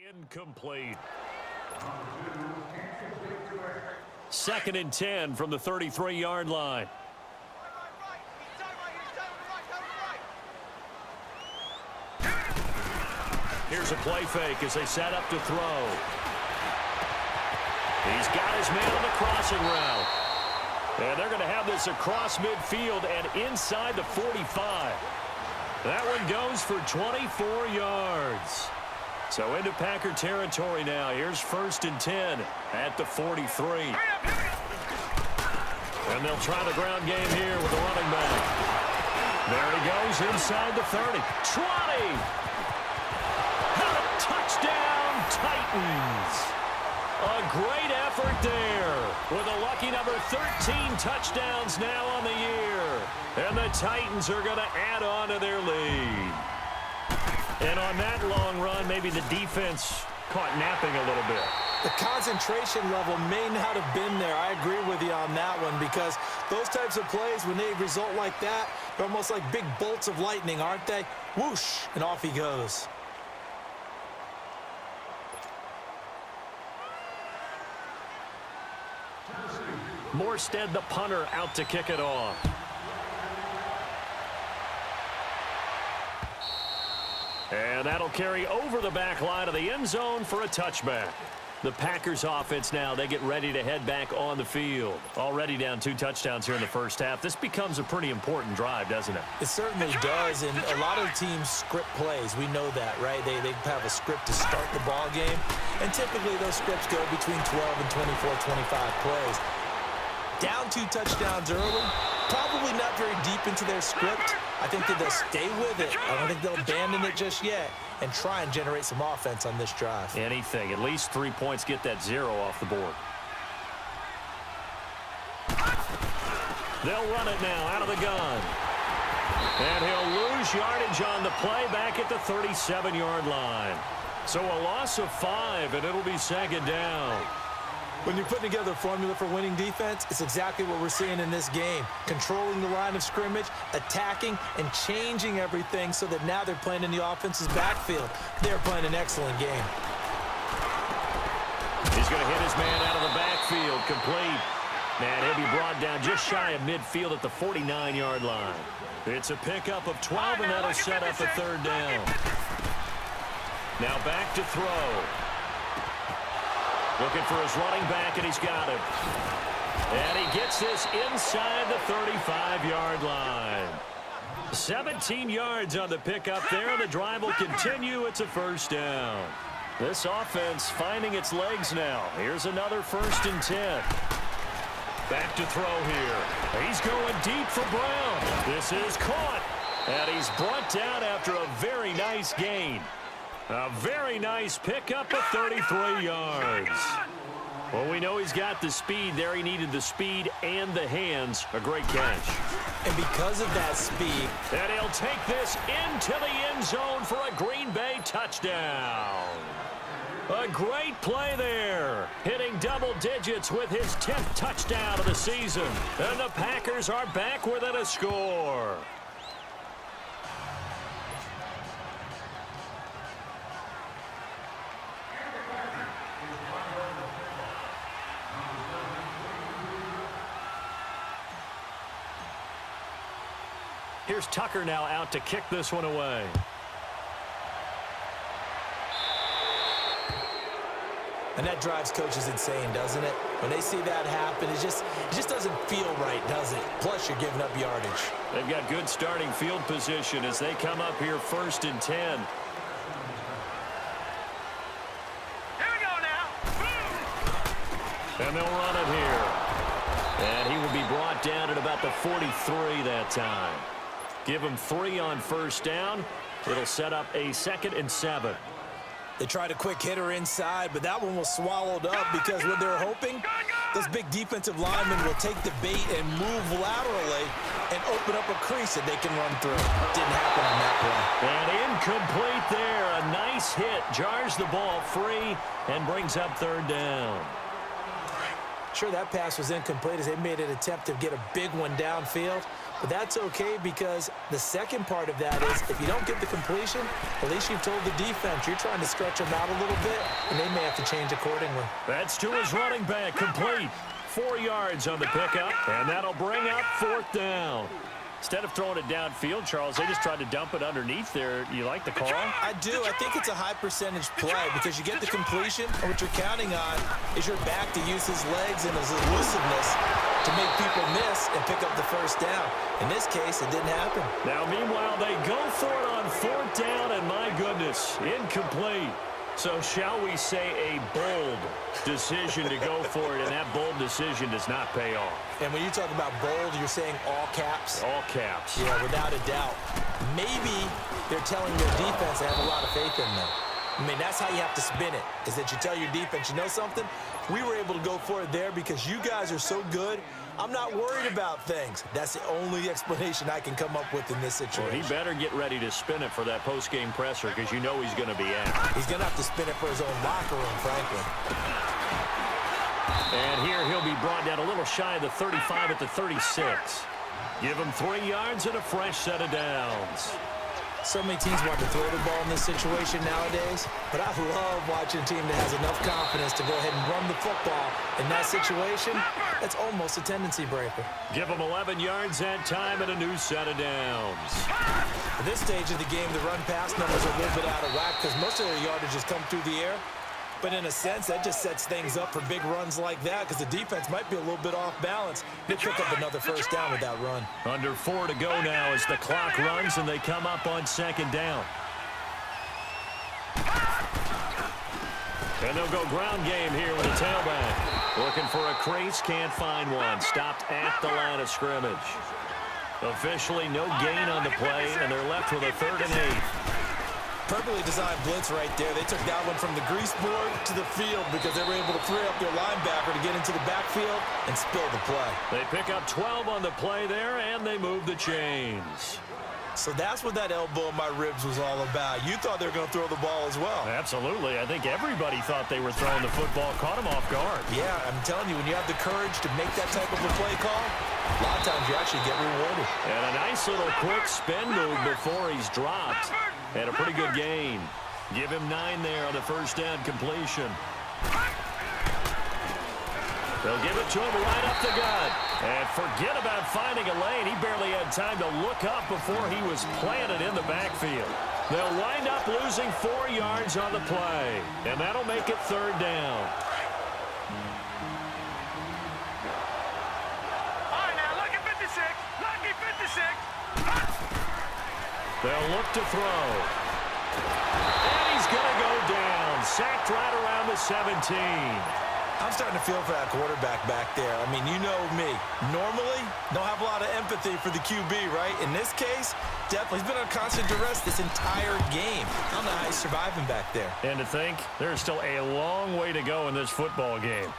Incomplete. 2nd and 10 from the 33-yard line. Here's a play fake as they set up to throw. He's got his man on the crossing route. And they're going to have this across midfield and inside the 45. That one goes for 24 yards. So into Packer territory now. Here's 1st and 10 at the 43. And they'll try the ground game here with the running back. There he goes inside the 30. 20! Touchdown, Titans! A great effort there with a lucky number 13 touchdowns now on the year. And the Titans are going to add on to their lead. And on that long run, maybe the defense caught napping a little bit. The concentration level may not have been there. I agree with you on that one because those types of plays, when they result like that, they're almost like big bolts of lightning, aren't they? Whoosh, and off he goes. Morstead, the punter, out to kick it off. And that'll carry over the back line of the end zone for a touchback. The Packers offense now, they get ready to head back on the field. Already down 2 touchdowns here in the first half. This becomes a pretty important drive, doesn't it? It certainly does, and a lot of teams script plays. We know that, right? They have a script to start the ball game, and typically those scripts go between 12 and 24, 25 plays. Down 2 touchdowns early, probably not very deep into their script. I think that they'll stay with it. I don't think they'll abandon it just yet and try and generate some offense on this drive. Anything. At least 3 points, get that 0 off the board. They'll run it now out of the gun. And he'll lose yardage on the play back at the 37-yard line. So a loss of 5, and it'll be 2nd down. When you're putting together a formula for winning defense, it's exactly what we're seeing in this game. Controlling the line of scrimmage, attacking, and changing everything so that now they're playing in the offense's backfield. They're playing an excellent game. He's going to hit his man out of the backfield, complete. And he'll be brought down just shy of midfield at the 49-yard line. It's a pickup of 12, and that'll set up a 3rd down. Now back to throw. Looking for his running back, and he's got him. And he gets this inside the 35-yard line. 17 yards on the pickup there. The drive will continue. It's a 1st down. This offense finding its legs now. Here's another 1st and 10. Back to throw here. He's going deep for Brown. This is caught. And he's brought down after a very nice gain. A very nice pickup of 33 yards. Well, we know he's got the speed there. He needed the speed and the hands. A great catch. And because of that speed. And he'll take this into the end zone for a Green Bay touchdown. A great play there. Hitting double digits with his 10th touchdown of the season. And the Packers are back within a score. Here's Tucker now out to kick this one away. And that drives coaches insane, doesn't it? When they see that happen, it just doesn't feel right, does it? Plus, you're giving up yardage. They've got good starting field position as they come up here 1st and 10. Here we go now. And they'll run it here. And he will be brought down at about the 43 that time. Give him 3 on 1st down. It'll set up a 2nd and 7. They tried a quick hitter inside, but that one was swallowed up because what they're hoping, those big defensive linemen will take the bait and move laterally and open up a crease that they can run through. Didn't happen on that play. And incomplete there. A nice hit. Jars the ball free and brings up 3rd down. Sure, that pass was incomplete as they made an attempt to get a big one downfield, but that's okay because the second part of that is if you don't get the completion, at least you've told the defense you're trying to stretch them out a little bit, and they may have to change accordingly. That's to his running back, complete. 4 yards on the pickup, and that'll bring up 4th down. Instead of throwing it downfield, Charles, they just tried to dump it underneath there. You like the call? I do. I think it's a high percentage play because you get the completion, and what you're counting on is your back to use his legs and his elusiveness to make people miss and pick up the first down. In this case, it didn't happen. Now, meanwhile, they go for it on 4th down, and my goodness, incomplete. So shall we say a bold decision to go for it, and that bold decision does not pay off. And when you talk about bold, you're saying all caps? All caps. Yeah, without a doubt. Maybe they're telling their defense they have a lot of faith in them. I mean, that's how you have to spin it, is that you tell your defense, you know something? We were able to go for it there because you guys are so good. I'm not worried about things. That's the only explanation I can come up with in this situation. Well, he better get ready to spin it for that post-game presser because you know he's going to be out. He's going to have to spin it for his own locker room, frankly. And here he'll be brought down a little shy of the 35 at the 36. Give him 3 yards and a fresh set of downs. So many teams want to throw the ball in this situation nowadays, but I love watching a team that has enough confidence to go ahead and run the football. In that situation, that's almost a tendency breaker. Give him 11 yards that time and a new set of downs. At this stage of the game, the run-pass numbers are a little bit out of whack because most of their yardage has come through the air. But in a sense, that just sets things up for big runs like that because the defense might be a little bit off balance. They pick up another first down with that run. Under 4 to go now as the clock runs and they come up on 2nd down. And they'll go ground game here with a tailback. Looking for a crease, can't find one. Stopped at the line of scrimmage. Officially no gain on the play, and they're left with a 3rd and 8. Perfectly designed blitz right there. They took that one from the grease board to the field because they were able to free up their linebacker to get into the backfield and spill the play. They pick up 12 on the play there, and they move the chains. So that's what that elbow in my ribs was all about. You thought they were going to throw the ball as well. Absolutely. I think everybody thought they were throwing the football, caught him off guard. Yeah, I'm telling you, when you have the courage to make that type of a play call, a lot of times you actually get rewarded. And a nice little quick spin move before he's dropped. And a pretty good gain. Give him 9 there on the first down completion. They'll give it to him right up the gut. And forget about finding a lane. He barely had time to look up before he was planted in the backfield. They'll wind up losing 4 yards on the play. And that'll make it 3rd down. All right, now, lucky 56. Lucky 56. They'll look to throw. And he's going to go down. Sacked right around the 17. I'm starting to feel for that quarterback back there. I mean, you know me. Normally, don't have a lot of empathy for the QB, right? In this case, definitely. He's been on constant duress this entire game. I don't know how he's surviving back there. And to think, there's still a long way to go in this football game.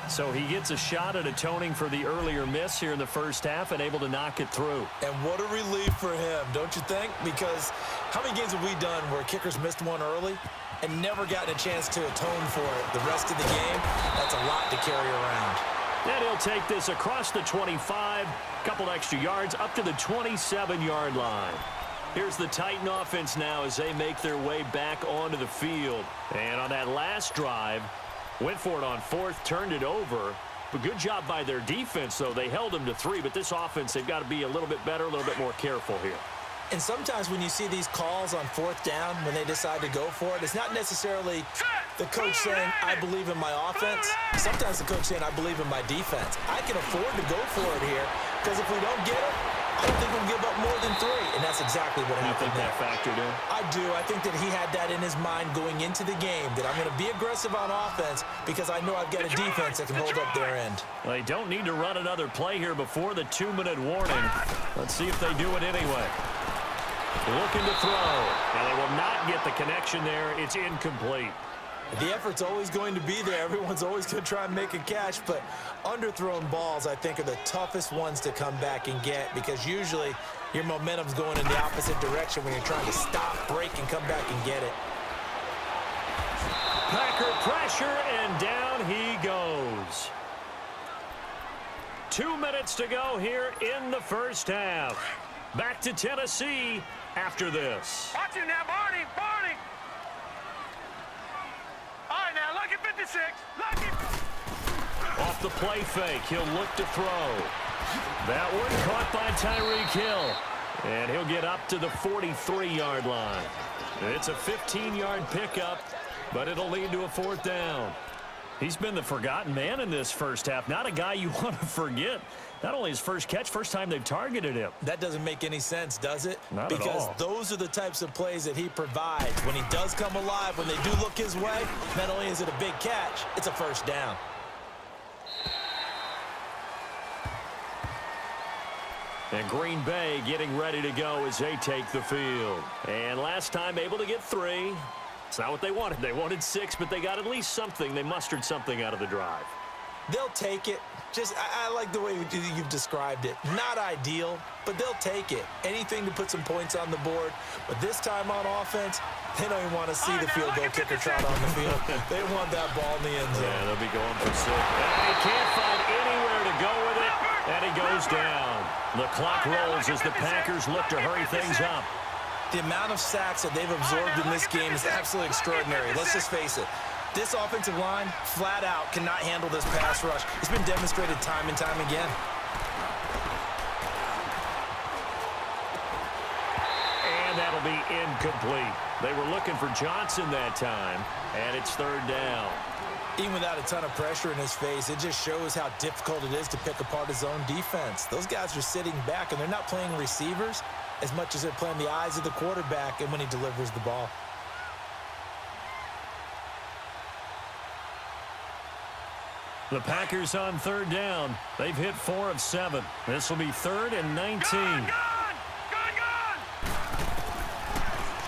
So he gets a shot at atoning for the earlier miss here in the first half and able to knock it through. And what a relief for him, don't you think? Because how many games have we done where kickers missed one early and never gotten a chance to atone for it the rest of the game? That's a lot to carry around. And he'll take this across the 25, couple extra yards, up to the 27-yard line. Here's the Titan offense now as they make their way back onto the field. And on that last drive, went for it on 4th, turned it over. But good job by their defense, though. They held them to 3, but this offense, they've got to be a little bit better, a little bit more careful here. And sometimes when you see these calls on 4th down, when they decide to go for it, it's not necessarily the coach saying, I believe in my offense. Sometimes the coach saying, I believe in my defense. I can afford to go for it here because if we don't get it, I don't think we'll give up more than 3, and that's exactly what happened there. You think that factored in? I do. I think that he had that in his mind going into the game, that I'm going to be aggressive on offense because I know I've got a defense that can hold up their end. They don't need to run another play here before the 2-minute warning. Let's see if they do it anyway. Looking to throw, and they will not get the connection there. It's incomplete. The effort's always going to be there. Everyone's always going to try and make a catch, but underthrown balls, I think, are the toughest ones to come back and get because usually your momentum's going in the opposite direction when you're trying to stop, break, and come back and get it. Packer pressure, and down he goes. 2 minutes to go here in the first half. Back to Tennessee after this. Watch it now, Barney, Barney. All right, now, lucky 56. Lucky. Off the play fake, he'll look to throw. That one caught by Tyreek Hill. And he'll get up to the 43-yard line. It's a 15-yard pickup, but it'll lead to a 4th down. He's been the forgotten man in this first half. Not a guy you want to forget. Not only his first catch, first time they've targeted him. That doesn't make any sense, does it? Not at all. Because those are the types of plays that he provides. When he does come alive, when they do look his way, not only is it a big catch, it's a first down. And Green Bay getting ready to go as they take the field. And last time able to get 3. It's not what they wanted. They wanted 6, but they got at least something. They mustered something out of the drive. They'll take it. I like the way you've described it. Not ideal, but they'll take it. Anything to put some points on the board. But this time on offense, they don't even want to see the field goal kicker trot on the field. They want that ball in the end zone. Yeah, they'll be going for 6. And he can't find anywhere to go with it, and he goes down. The clock rolls as the Packers look to hurry things up. The amount of sacks that they've absorbed in this game is absolutely extraordinary. Let's just face it. This offensive line, flat out, cannot handle this pass rush. It's been demonstrated time and time again. And that'll be incomplete. They were looking for Johnson that time, and it's 3rd down. Even without a ton of pressure in his face, it just shows how difficult it is to pick apart his own defense. Those guys are sitting back, and they're not playing receivers as much as they're playing the eyes of the quarterback and when he delivers the ball. The Packers on 3rd down. They've hit 4 of 7. This will be 3rd and 19. Gone!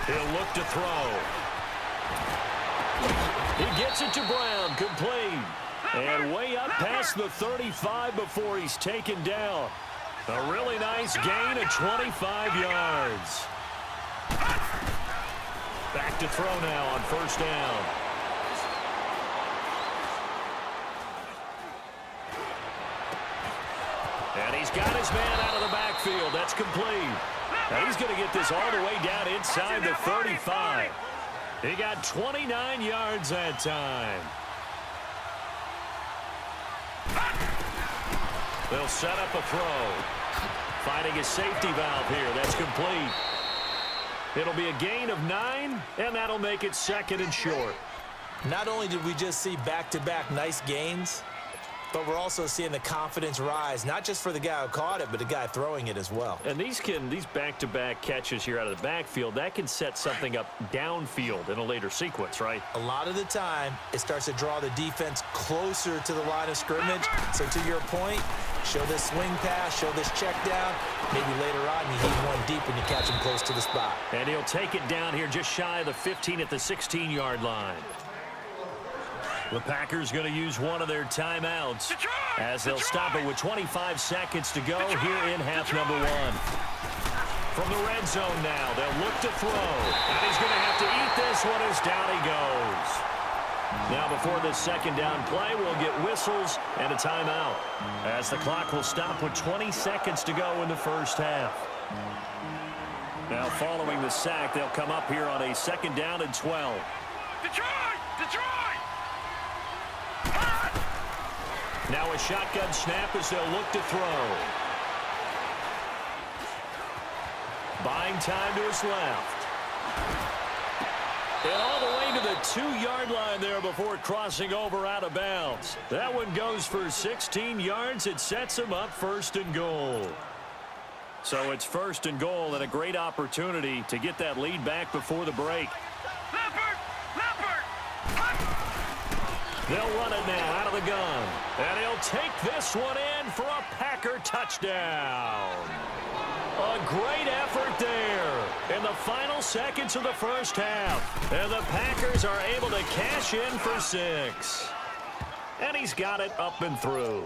He'll look to throw. He gets it to Brown, complete. And way up past the 35 before he's taken down. A really nice gain of 25 yards. Back to throw now on 1st down. And he's got his man out of the backfield. That's complete. Now he's going to get this all the way down inside the 35. He got 29 yards that time. They'll set up a throw. Finding a safety valve here. That's complete. It'll be a gain of 9, and that'll make it 2nd and short. Not only did we just see back-to-back nice gains, but we're also seeing the confidence rise, not just for the guy who caught it, but the guy throwing it as well. And these back-to-back catches here out of the backfield, that can set something up downfield in a later sequence, right? A lot of the time, it starts to draw the defense closer to the line of scrimmage. So to your point, show this swing pass, show this check down. Maybe later on you heave one deep and you catch him close to the spot. And he'll take it down here just shy of the 15 at the 16-yard line. The Packers going to use one of their timeouts as they'll stop it with 25 seconds to go here in half number 1. From the red zone now, they'll look to throw. And he's going to have to eat this one as down he goes. Now before this 2nd down play, we'll get whistles and a timeout as the clock will stop with 20 seconds to go in the first half. Now following the sack, they'll come up here on a 2nd down and 12. Detroit! Now a shotgun snap as they'll look to throw. Buying time to his left. And all the way to the 2-yard line there before crossing over out of bounds. That one goes for 16 yards. It sets him up 1st and goal. So it's 1st and goal and a great opportunity to get that lead back before the break. They'll run it now out of the gun. And he'll take this one in for a Packer touchdown. A great effort there in the final seconds of the first half. And the Packers are able to cash in for 6. And he's got it up and through.